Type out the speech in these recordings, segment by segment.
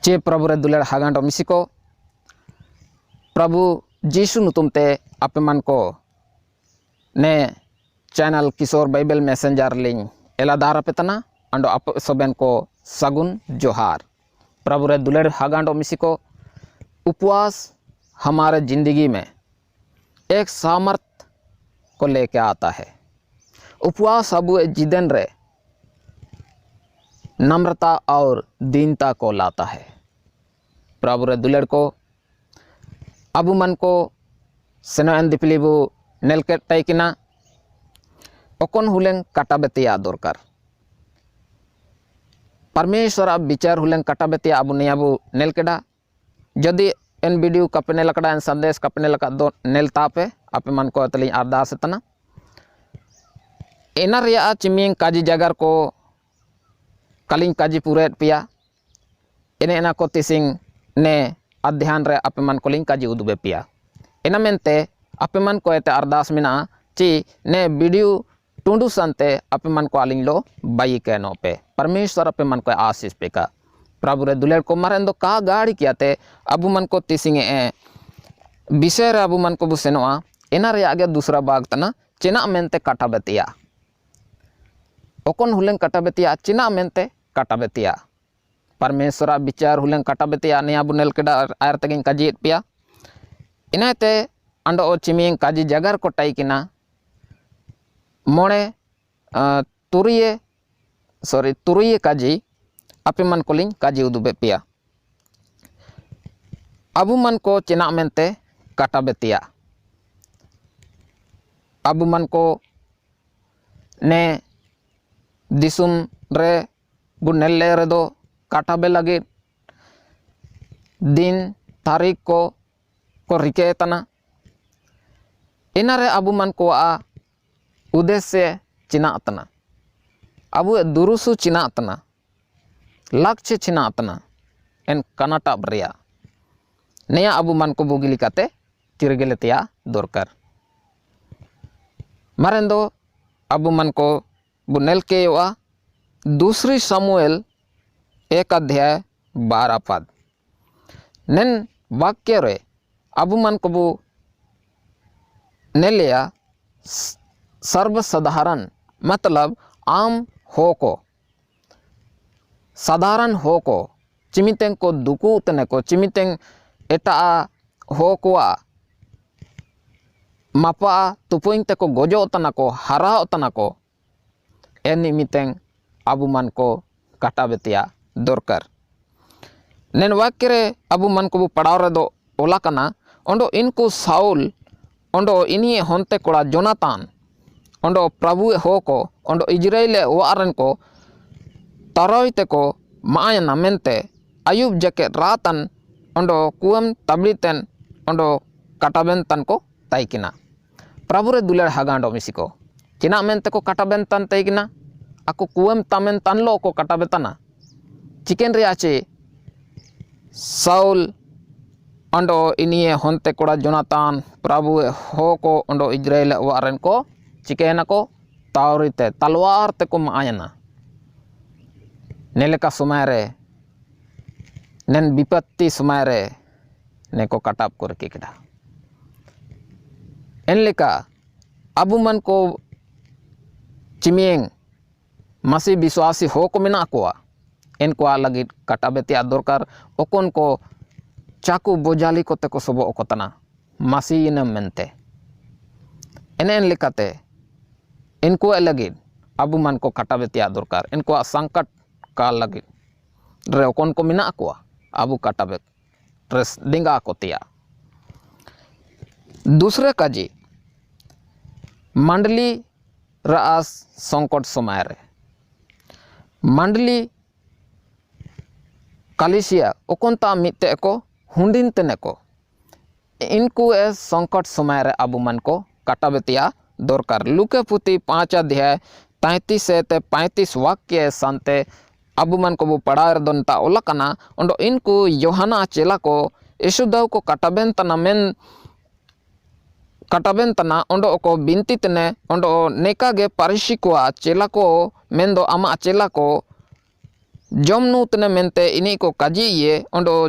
चे प्रभु रे दुलेर हागांडो मिसिको प्रभु जीशु नुतुमते आपे मन को ने चैनल किशोर बाइबल मैसेंजर लिंग एलादार पेतना अंडो आप सबेन को सगुन जोहार। प्रभु रे दुलेर हागांडो मिसिको उपवास हमारे ज़िंदगी में एक सामर्थ को लेके आता है। उपवास अब जीवन रे नम्रता और दीनता को लाता है। प्रभु रे दुलेर को अबु मन को सेनो एन दिपलीबू नेलके टाइकिना ओकन हुलें काटा बेतिया दरकार परमेश्वर अब विचार हुलें काटा बेतिया अबु नियाबू नेलकेडा जदि एन वीडियो कपने लकड़ा एन संदेश कपने लका दो नेलता पे आपे मन को तली अरदास तना एना रिया चिमिंग काजी जगार को कलिंग काजी पूरे पिया एने एना को तिसिंग ने अध्ययन रे आपे मन को लिंग काजी उदुबे पिया एना मेनते आपे मन को एते अरदास मिना ची ने वीडियो टुंडू संते आपे मन को आलिंग लो बाई के नो पे परमेश्वर आपे मन को आशीष पे का प्रभु रे दुलेर को मारें दो का गाड़ी कियाते अबु मन को तिसिंगे ए विषय रे अबु मन को बुसेनोआ एना रे आगे दूसरा बाग तना चिना मेनते काटा बेतिया ओकन हुलें काटा बेतिया चिना मेनते काटा बेतिया परमेश्वर विचार हुलें काटा बेतिया ने अबु नेल केडा आयर तगिन काजी पिया इनाते अंडो ओ चिमिंग काजी जगार को टाई किना मोड़े तुरिये काजी आपे मन को लिंग काजी उदुबे पिया अबु मन को चिना मेनते काटा बेतिया अबु मन को ने दिसुम रे बु नेल्ले रे दो काटा बे लगे दिन तारीख को रिके तना इनारे अबु मन को आ उद्देश्य चिना तना अबु दुरुसु चिना तना लक्ष्य चिना तना एन कनाटा बरिया नया अबु मन को बुगिली काते तिरगेलेतिया दरकार मारें दो अबु मन को बुनेल के युवा दूसरी समूएल 1 अध्याय 12 पद नेन वाक्य रे अबु मन को बु नेलिया सर्वसाधारण मतलब आम हो को साधारण हो को चिमितें को दुकू तने को चिमितें एटा हो कोआ मापा तुपुइंग ते को गोजो तना को हरा तना को एनिमितें अबु मन को काटा बेतिया दरकार नेन वाक्य रे अबु मन को बु पढ़ाव रे दो ओला कना ओंडो इनको साउल ओंडो इनिए होंते कोड़ा जोनातान ओंडो प्रभु हो को ओंडो इजराइल वारन को तरोइते को मायना मेनते अयुब जके रातन ओंडो कुम तबलितेन ओंडो काटाबेन तन को ताइकिना प्रभु रे दुलेर हागांडो मिसिको चिना मेनते को काटाबेन तन ताइकिना aku kuem tamen tan lo ko kata betana chicken riache Saul ondo ini honte koda Jonathan Prabu ho ko ondo Israel waren ko chicken ko taurite talwar te ko maayana neleka sumare nen bipatti sumare ne ko katap ko rekikda enleka abu man ko chimieng masih विश्वासी हो को मिना कोआ इनको लगी काटा बेतिया दरकार ओकन को चाकू बोजाली को ते को सबो ओकतना मासी इन मेनते एनेन लिकाते इनको लगी अबु मन को काटा बेतिया दरकार इनको संकट का लगी रे ओकन को मिना कोआ अबु काटा बे ड्रेस डिंगा को तिया दूसरे काजी मंडली रास संकट समय रे मंडली कालिसिया ओकोंता मिते को हुंडिन तने को इनको संकट समय रे अबु मन को काटा बेतिया दरकार लुके पुती 5 अध्याय 33 से 35 वाक्य संते अबु मन को बु पढ़ा दोनता ओलकना ओंडो इनको योहाना चेला को यशुदाव को काटाबेन तना मेन काटाबेन तना ओंडो को बिनती तने ओंडो नेका गे पारिशी को चेला को मेन दो आमा चेला को jomnu tene mente ini ko kaji ye ondo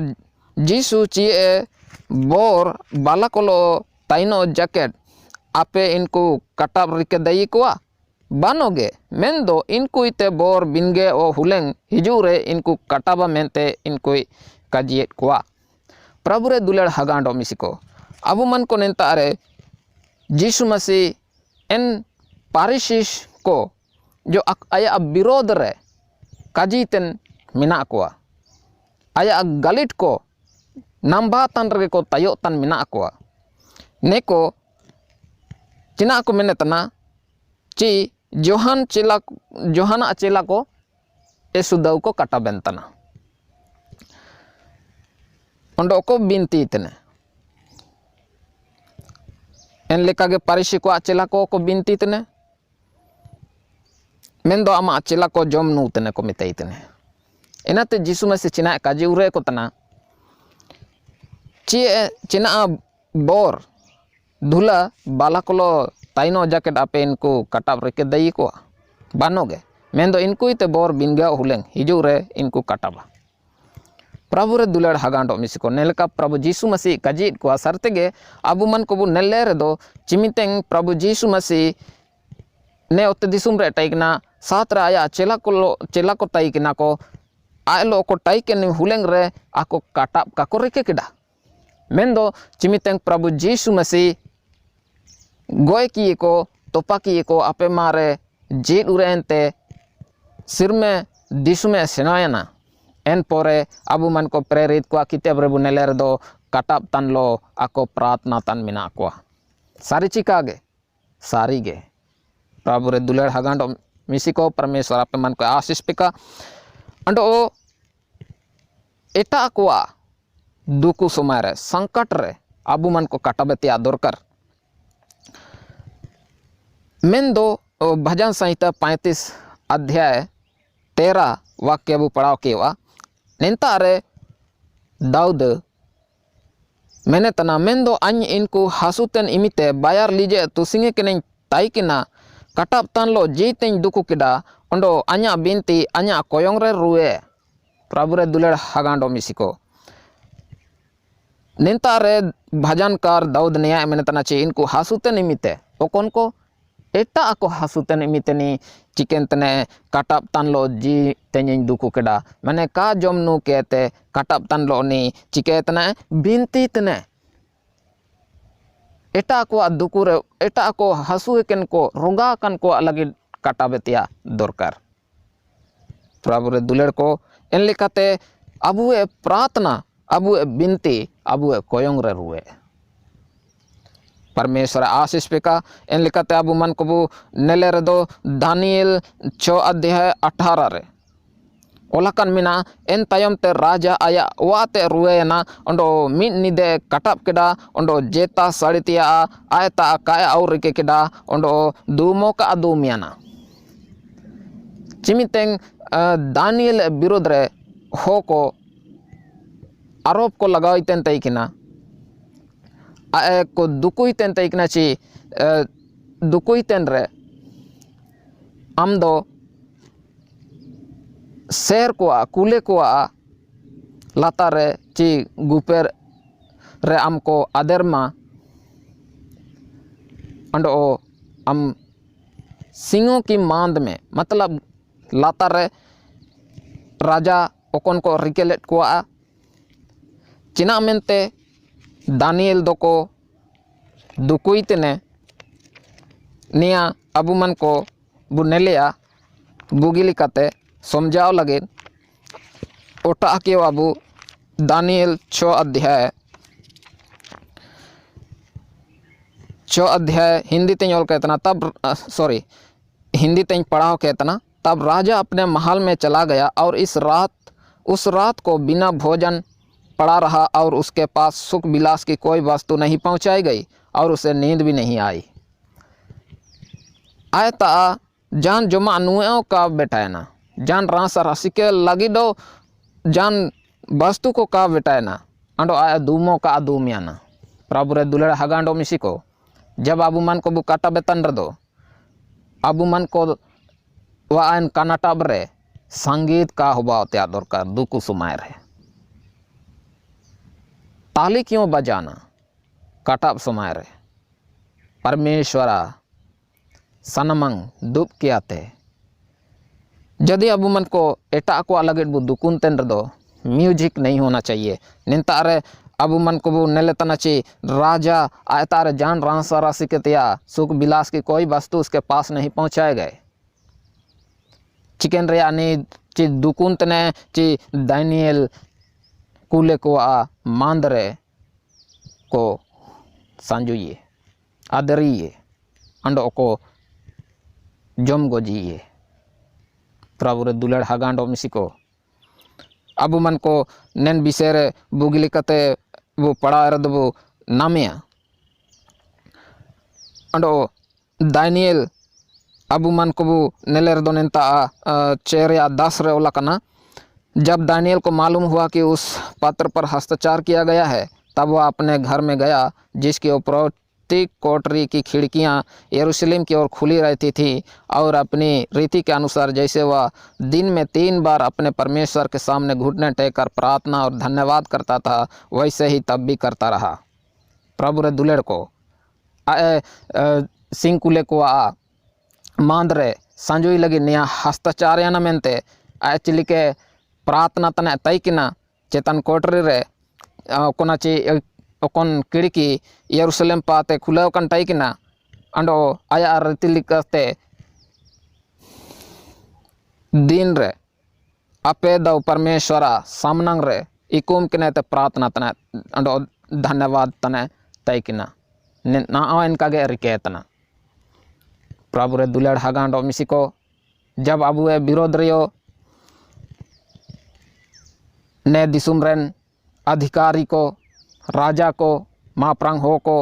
Jisu cie bor balakolo taino jacket ape inku katab rike dayi kuwa banoge mendo inku ite bor binge o huleng hijure inku kataba mente inku kajiet kuwa prabure dular hagando misiko abu man ko nenta are Jisu Masih en parisis ko jo aya birod re kajiten mina kuwa aya galit ko nambatan rege ko tayotan mina kuwa neko cina aku menetana ci Johan acela ko esudau ko kata bentana ondo ko binti tene en lekage parisi ko acela ko binti tene mendo ama acela ko jom nu tene ko mitai tene enate Jisu Masih cina kaji ure ko tana cina bor dhula balakolo taino jacket ape inku katab reke dayi ko banoge mendo inku ite bor binga huleng hijure inku kataba prabure dular hagando misiko nelka Prabu Jisu Masih kaji ko sartege abu man ko bu nellere do cimiteng Prabu Jisu Masih ne otte disum re taikna satra aya cela ko taikna ko aelo ko taiken huleng re ako katab kako reke keda mendo cimiteng Prabu Jisu Masih goy kiye ko topa kiye ko ape mare jit urente sirme disume senayana en pore abu man ko prerit ko kitab rebu neler do katap tan lo ako pratna tan mina ko sari chikage sari ge Prabu re dular hagando misiko परमेश्वर ape man ko आशीष pika ando eta akwa दुकु समय रे संकट रे आबू मन को काटाबेतिया दरकार मेन्दो भजन संहिता 35 अध्याय 13 वाक्य अबू पढ़ाव केवा नेंता रे दाऊद मैंने तना मेन्दो अñ इनको हासुतेन इमिते बायर लीजे तुसिंगे केनें ताइकिना काटाब तान लो जीतें दुकु किडा ओंडो अña बिनती अña कोयोंग रे रुए प्रभु रे दुलेर हगांडो मिसिको नेंता रे भजनकार दाऊद ने मैंने तना चे इनको हासुते निमिते ओकोन को एटा ako हासुते निमिते नि चिकेन तने काटाप तान लो जी तेनिं दुकु केडा माने का जमनु केते काटाप तान लो नि चिके तने बिनती तने एटा को दुकु रे एटा को हासु केन को रोगा कन को अलग काटाबेतिया दरकार प्रभु रे दुलेर को एन लेकाते अबुए प्रार्थना अबुए बिनती अबुए कोयोंग रे रुए परमेश्वर आशीष पेका एन लेकाते अबु मन को नेले रे दो दानियल 6 अध्याय 18 रे ओलाकन मिना एन तायम ते राजा आया वाते रुएना ओंडो मिन निदे काटाप केडा ओंडो जेता सड़ितिया आयता काय और के केडा ओंडो दुमो का दुमियाना चिमितेंग दानियल विरोध रे हो को आरोप को लगाइतेन तैकिना को दुकुइतेन तैकिना ची दुकुइतेन रे आम दो शेर को कुले को लाता रे ची गुपेर रे आमको आदरमा अंडो हम सिंहों की मांद में मतलब लाता रे राजा ओकन को रिकेलेट को चिना मेनते दानियल दोको दुकुइतने निया अबू मन को बुनेलिया बुगिली काते समझाव लगे ओटा के अबू दानियल 6 अध्याय हिंदी तें ऑल कहतना तब सॉरी हिंदी तें पढ़ाओ कहतना तब राजा अपने महल में चला गया और उस रात को बिना भोजन पड़ा रहा और उसके पास सुख विलास की कोई वस्तु नहीं पहुंचाई गई और उसे नींद भी नहीं आई आयता जान जुमा नुओं का बेटायना जान रासा राशि के लगी दो जान वस्तु को का बेटायना अंडो आया दूमो का दूमियाना प्रभु रे दुलड़ हगांडो मिसिको जब अबू मन को बुकाटा बेतन रदो अबू मन को वान कानाटाब रे संगीत का हुआ त्या दरकार दुकु समय रे ताली क्यों बजाना काटाब समय रे परमेश्वरा सनमंग दुब किया ते यदि अब मन को एटा को अलग दुकुन तेन दो म्यूजिक नहीं होना चाहिए निंता रे अब मन को वो नेले तनाची राजा आयता रे जान रांसा राशि के तिया सुख विलास की कोई वस्तु उसके पास नहीं पहुंचाए गए चिकन रे आनी ची दुकुन तने ची दानियल कूले को आ मांदरे को सांजुये आदरिये अंडो को जम गोजिए प्रभु रे दुलड़ हागांडो मिसिको अब मन को नेन विषय बुगिली कते वो पढ़ा वो नामिया अंडो दानियल अब मन को वो नेले दो नेता चेर या 10 रे ओला कना जब दानियल को मालूम हुआ कि उस पत्र पर हस्ताक्षर किया गया है तब वह अपने घर में गया जिसकी प्रत्येक कोठरी की खिड़कियां यरूशलेम की ओर खुली रहती थी और अपनी रीति के अनुसार जैसे वह दिन में 3 बार अपने परमेश्वर के सामने घुटने टेक कर प्रार्थना और धन्यवाद करता था वैसे ही तब भी करता रहा प्रभु रे दुलेड़ को सिंकुले को आ मांदरे संजुई लगी निया हस्ताचार्य न मेनते एक्चुअली के प्रार्थना तने तैकिना चेतन कोटरी रे कोनाची ओकन किड़की यरूशलेम पाते खुले कन तैकिना अंडो आया रीतिलिकते दिन रे अपे दो परमेश्वरा सामनंग रे इकुम किने ते प्रार्थना तने अंडो धन्यवाद तने तैकिना ना इनका गे रिकेतना प्रभु रे दुलेड़ हागांडो मिसिको जब अबुए विरोध रियो ने दिसुम रेन अधिकारी को राजा को महाप्रांग हो को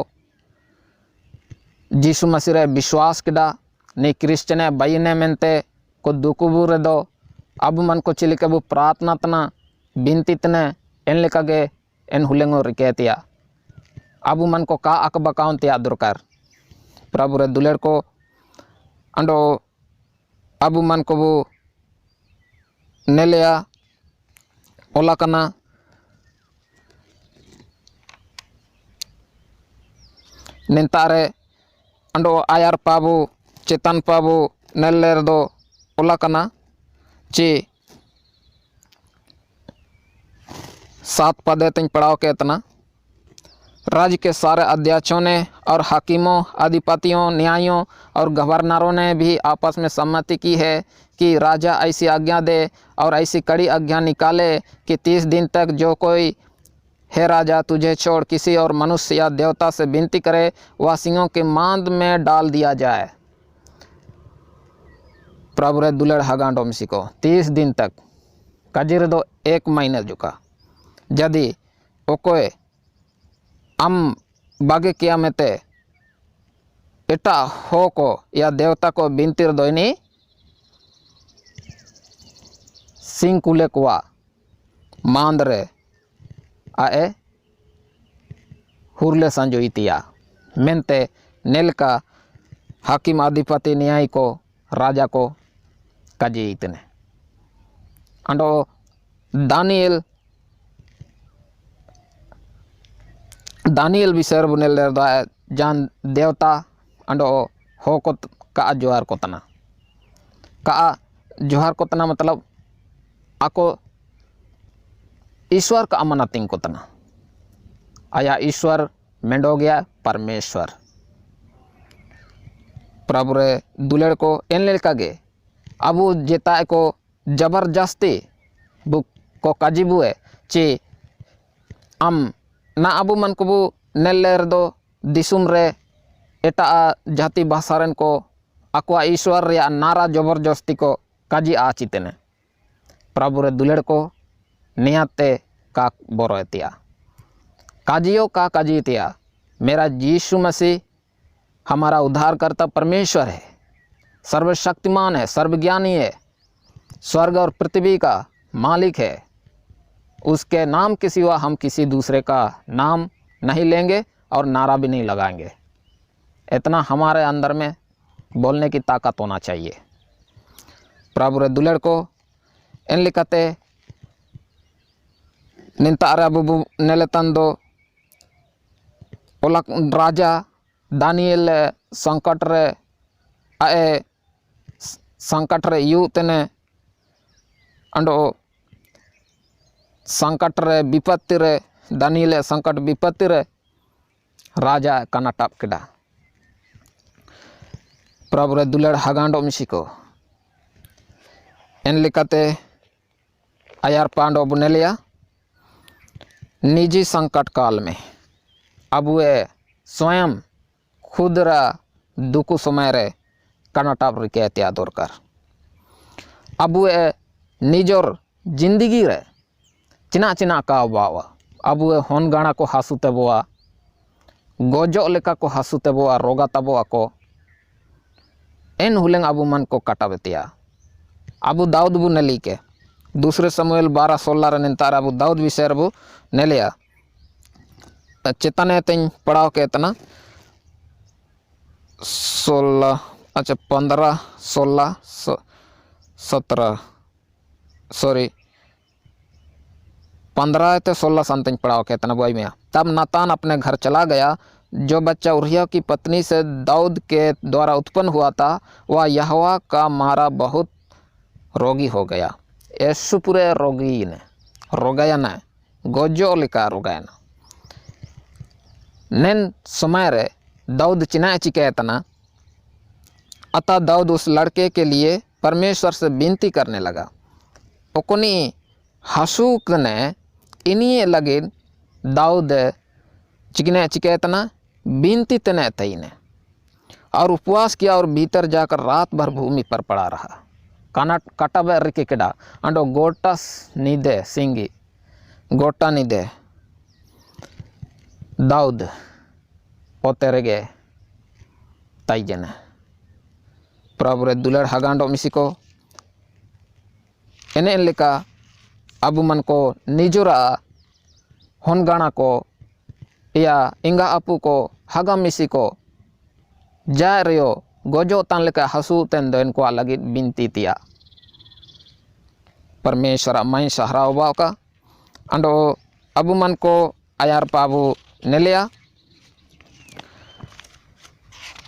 जीसु मसीह रे विश्वास किदा ने क्रिश्चने बयने मेनते को दुकुबु रे दो अब मन को चिलिके बु प्रार्थना तना बिनती तने एन लेकागे एन हुलेंगो रिकेतिया अब मन को का अकबकाउन तिया दरकार प्रभु रे दुलेड़ को अंडो अब मन को वो नेलिया ओला कना निंतारे अंडो आयर पाबू चेतन पाबू नेलेर दो ओला कना ची 7 पदे तिन पढ़ाओ के इतना राज्य के सारे अध्यक्षों ने और हाकिमों अधिपतियों न्यायों और गवर्नरों ने भी आपस में सम्मति की है कि राजा ऐसी आज्ञा दे और ऐसी कड़ी आज्ञा निकाले कि 30 दिन तक जो कोई हे राजा तुझे छोड़ किसी और मनुष्य या देवता से विनती करे वह सिंहों के मांद में डाल दिया जाए प्रभु रे दुलड़ हगांडो मिसिको 30 दिन तक कजिर दो 1 महीने जुका यदि ओकोए अम बागे किया मेते एटा हो को या देवता को बिनतीर दोइनी सिंह कुले कुआ मांदरे आए हुरले संजोइतिया मेनते नेल का हाकिम अधिपति न्याय को राजा को काजी इतने अंडो दानियल विषय बुनेल जान देवता अंडो हो को का जोहार को तना का जोहार को तना मतलब आको ईश्वर का अमानतिंग को तना आया ईश्वर मेंडो गया परमेश्वर प्रभु रे दुलेड़ को एन लेका गे अबू जेता को जबरदस्ती बुक को काजीबुए ची अम ना अबू मन को बु नेलेर दो दिसुम रे एटा जाति भाषारन को अक्वा ईश्वर रे नारा जबरदस्ती को काजी आचितने प्रभु रे दुलेड़ को नियाते का बोरोतिया काजियो का काजीतिया मेरा यीशु मसीह हमारा उद्धारकर्ता परमेश्वर है, सर्वशक्तिमान है, सर्वज्ञानी है, स्वर्ग और पृथ्वी का मालिक है। उसके नाम के सिवा हम किसी दूसरे का नाम नहीं लेंगे और नारा भी नहीं लगाएंगे। इतना हमारे अंदर में बोलने की ताकत होना चाहिए। प्रभु रे दुलेड़ को एन लेकाते निंता रे अबु नेलेतान दो ओला राजा दानियल संकट रे आए संकट रे यू तेने अंडो संकट रे विपत्ति रे दानियल संकट विपत्ति रे राजा कनाटाप केडा प्रभु रे दुलड़ हगांडो मिसिको एन लेकाते आयार पांडो बुनेलिया निजी संकट काल में अबुए स्वयं खुदरा दुकु समय रे कनाटाप रिके त्या दरकार अबुए निजोर जिंदगी रे चिना चिना का बावा अबुए हन गाणा को हासुते बोआ गोजो लेका को हासुते बोआ रोगा तबोआ को एन हुलेंग अबु मन को काटाबेतिया अबु दाऊद बु नेली के दूसरे समूएल 12:16 रे निंतार अबु दाऊद विषय बु नेलिया चेतने तें पढ़ाओ के इतना 16 अच्छा 15 16 17 सॉरी 15 ते 16 संतन पढ़ाओ के इतना बुआई में। तब नातान अपने घर चला गया। जो बच्चा उरिया की पत्नी से दाऊद के द्वारा उत्पन्न हुआ था वह यहोवा का मारा बहुत रोगी हो गया। यीशु पूरे रोगी ने रोगाया न गोजो लिका रोगाया न नेन समय रे दाऊद चिना चिकेतना अतः दाऊद उस लड़के के लिए परमेश्वर से विनती करने लगा। ओकोनी हसूक ने इन्हीं लगे दाऊद चिकने चिकेतना विनती तने तई ने और उपवास किया और भीतर जाकर रात भर भूमि पर पड़ा रहा। काटाबे रिके केडा अंडो गोटास नीदे सिंगी गोटा नीदे दाऊद पोतेरेगे ताइजन प्रभु रे दुलड़ हगांडो मिसिको एने लेका अबु मन को निजुरा होनगाणा को या इंगा अपू को हगा मिसी को जा रियो गोजो तान लेका हसू तेन दो इनको अलग बिनती तिया परमेश्वर मई सहराव बाव का अंडो अबु मन को आयार पाबू नेलिया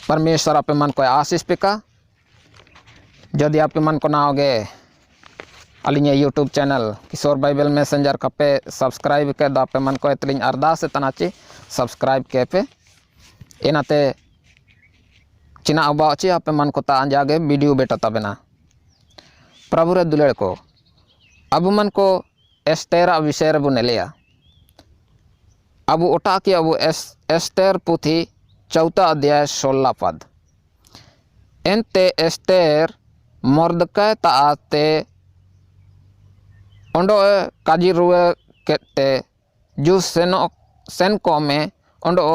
परमेश्वर आपे मन को आशीष पेका जदि आपे मन को ना होगे अलिंग यूट्यूब चैनल किशोर बाइबल मैसेंजर कपे सब्सक्राइब के दापे मन को इतलिंग अरदास तनाची सब्सक्राइब के पे एनाते चिना अबाची आपे मन को ता जागे वीडियो बेटा तबेना प्रभु रे दुलेड़ को अबु मन को एस्तेर विषय रे बुनेलिया अबु ओटा की अबु एस्तेर पुथी 4 अध्याय 16 पद एनते एस्तेर मर्दकै ताते ओंडो काजी रुए केते जु सेन को में ओंडो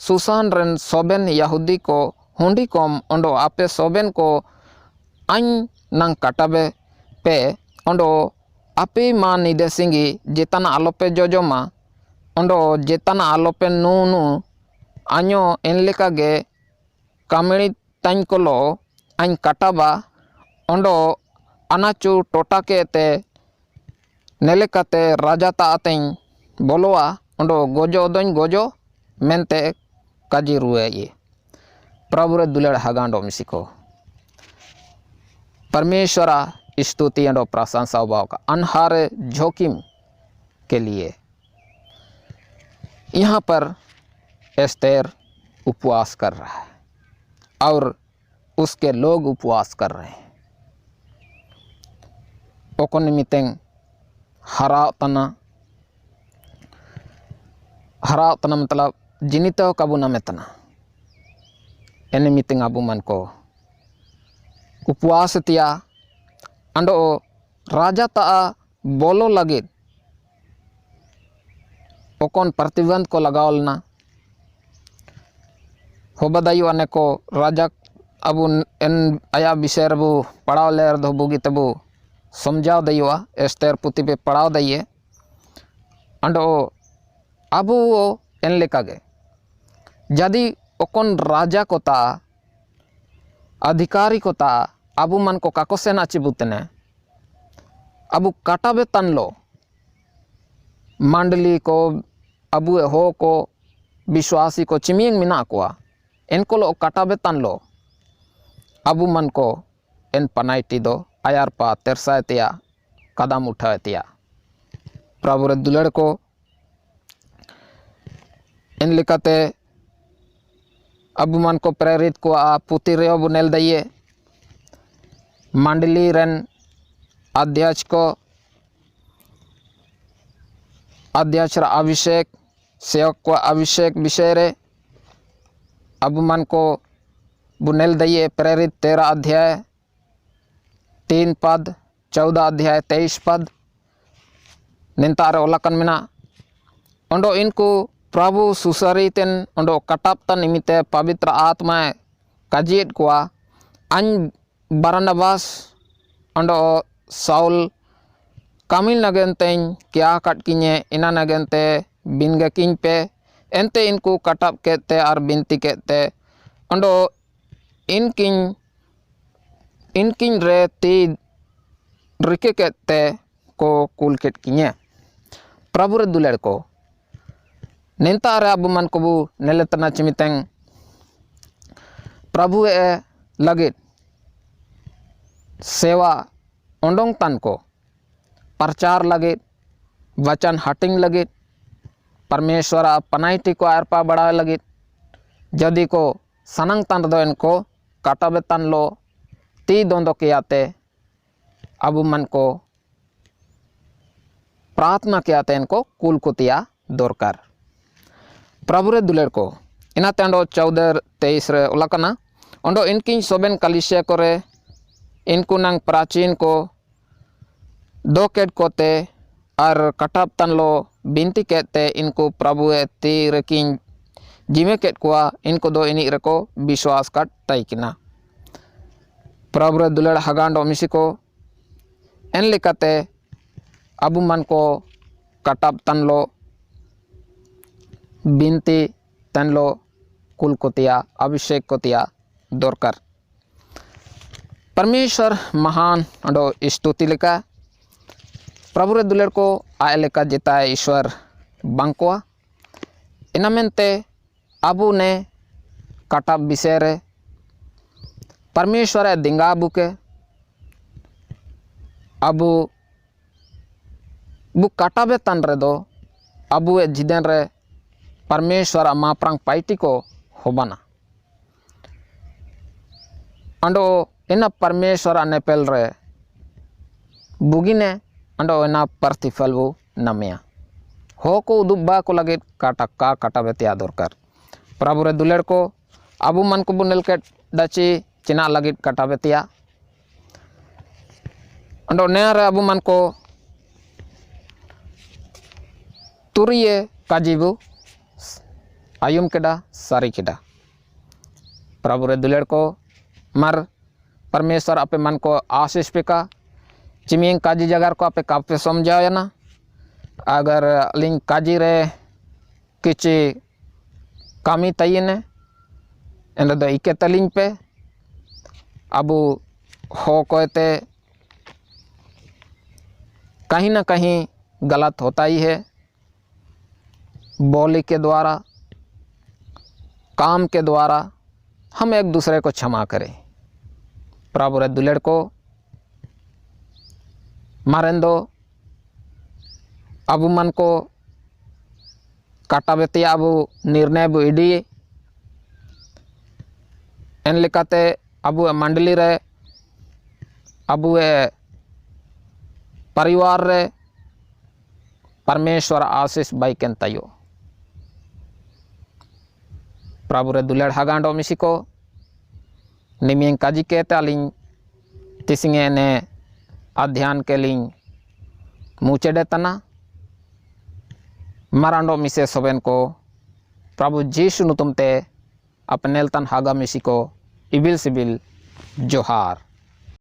सुसान रन सोबेन यहूदी को हुंडी कोम ओंडो आपे सोबेन को आइन नंग काटाबे पे ओंडो आपे मा निदे सिंगी जेतना आलोपे जोजोमा ओंडो जेतना आलोपे नूनु आño एनलेका गे कामिणी ताइन कोलो आइन काटाबा ओंडो अनाचू टोटा के ते नेलेकाते राजा तातें बोलोआ ओंडो गोजो दोन गोजो मेनते काजी रुए ये प्रभु रे दुलेड़ हगांडो मिसिको परमेश्वरा स्तुति एंडो प्रशंसा बाव का अनहार जोखिम के लिए यहाँ पर एस्तेर उपवास कर रहा है और उसके लोग उपवास कर रहे हैं। ओकोनिमितें हरा तना मतलब जिनित काबू नमेतना एनिमितें अबू मन को उपवास तिया अंडो राजा ता बोलो लगे ओकोन प्रतिबंध को लगावलना होबदायु अने को राजा अबू एन आया विषय रबू पढ़ाव ले दो बुगी तबू समझाव दयुआ एस्तेर पुती पे पढ़ाव दइए अंडो अबू एन लेका गे जदि ओकोन राजा को ता अधिकारी को ता अबू मन को काको सेना चिबुतने abu katabe tanlo mandali ko abu ho ko विश्वासी को चिमियंग मिना कोआ इनको लो कटाबे तनलो अबू मन को इन पनाइटी दो आयार पा तेरसायतिया कदम उठायतिया प्रभु रे दुलड़ को इन लिखते अबू मन को प्रेरित को आ पुती रे बुनेल दइए मंडली रन अध्यक्ष को अध्यक्ष अभिषेक सेवक को अभिषेक विषय रे अबू मन को बुनेल दइए प्रेरित 13 अध्याय 3 पद 14 अध्याय 23 पद निंतारे ओलाकन मिना ओंडो इनको प्रभु सुसरितेन ओंडो कटापता निमित्ते पवित्र आत्मा काजियत कोआ अन बरनबास ओंडो साउल कामिल नगनतें क्या कटकिने इना नगनते बिनगे किन पे एंते इनको कटाप कहते और बिनती कहते अंडो इनकिन रे ती रिके कहते को कुल केट किने प्रभु रे दुलेर को निंता रे अबू मन को बु नेलेतना चिमितें प्रभु ए लगित सेवा ओंडोंग तन को प्रचार लगित वचन हटिंग लगित परमेश्वर पनाइटी को आरपा बढ़ा लगी जदि को सनंग तन दो इनको काटाबे तन लो ती दोंदो के आते अबू मन को प्रार्थना के आते इनको कुल कुतिया दोरकर प्रभु रे दुलेर को इना तेंडो 14-23 रे उलाकना ओंडो इनकी सोबेन कलिसिया को रे इनको नंग प्राचीन को दो केट कोते और कटाप तन लो बिनती कहते इनको प्रभु ती रकिन जिमे केट कोआ इनको दो इनी रको विश्वास का तैकिना प्रभु रे दुलड़ हगांडो मिसी को इन लिखते अबू मन को कटाप तन लो बिनती तन लो कुल कोतिया अभिषेक कोतिया दोरकर परमेश्वर महान अंडो स्तुति लिखा प्रभु रे दुलेर को आय लेका जिताए ईश्वर बांकोआ इनामेंते अबू ने काटा विषय रे परमेश्वर दिंगा बुके अबू बु काटाबे तन रे दो अबू ए जिदेन रे परमेश्वर माप्रांग पाइटी को होबाना अंडो इना परमेश्वर नेपेल रे बुगिने अंडो एना प्रतिफल वो नमिया हो को उदुब्बा को लगे काटा काटा बेतिया दोरकर प्रभु रे दुलेर को अबू मन को बुनेल के दची चिना लगे काटा बेतिया अंडो नया रे अबू मन को तुरिये काजीबू आयुम केडा सारी केडा प्रभु रे दुलेर को मर परमेश्वर अपे मन को आशीष पिका चिमिंग काजी जगार को आपे काफे समझाया ना अगर लिंग काजी रे किची कामी तयने इन दो इके तलिंग पे अबू हो कहते कहीं ना कहीं गलत होता ही है बोली के द्वारा काम के द्वारा हम एक दूसरे को क्षमा करें प्रभु रे दुलेर को मारेंदो अबू मन को काटा बेतिया अबू निर्णय बु इडी एन लिकाते अबू मंडली रे अबू परिवार रे परमेश्वर आशीष बाइकेन तयो प्रभु रे दुलेर हगांडो मिसी को निमियं काजी के तालिंग तिसिंगे ने अध्ययन के लिंग मुचेडे तना मरांडो मिसे सोबेन को प्रभु जीशु नुतुमते अपनेल तन हागा मिसी को इबिल सिबिल जोहार।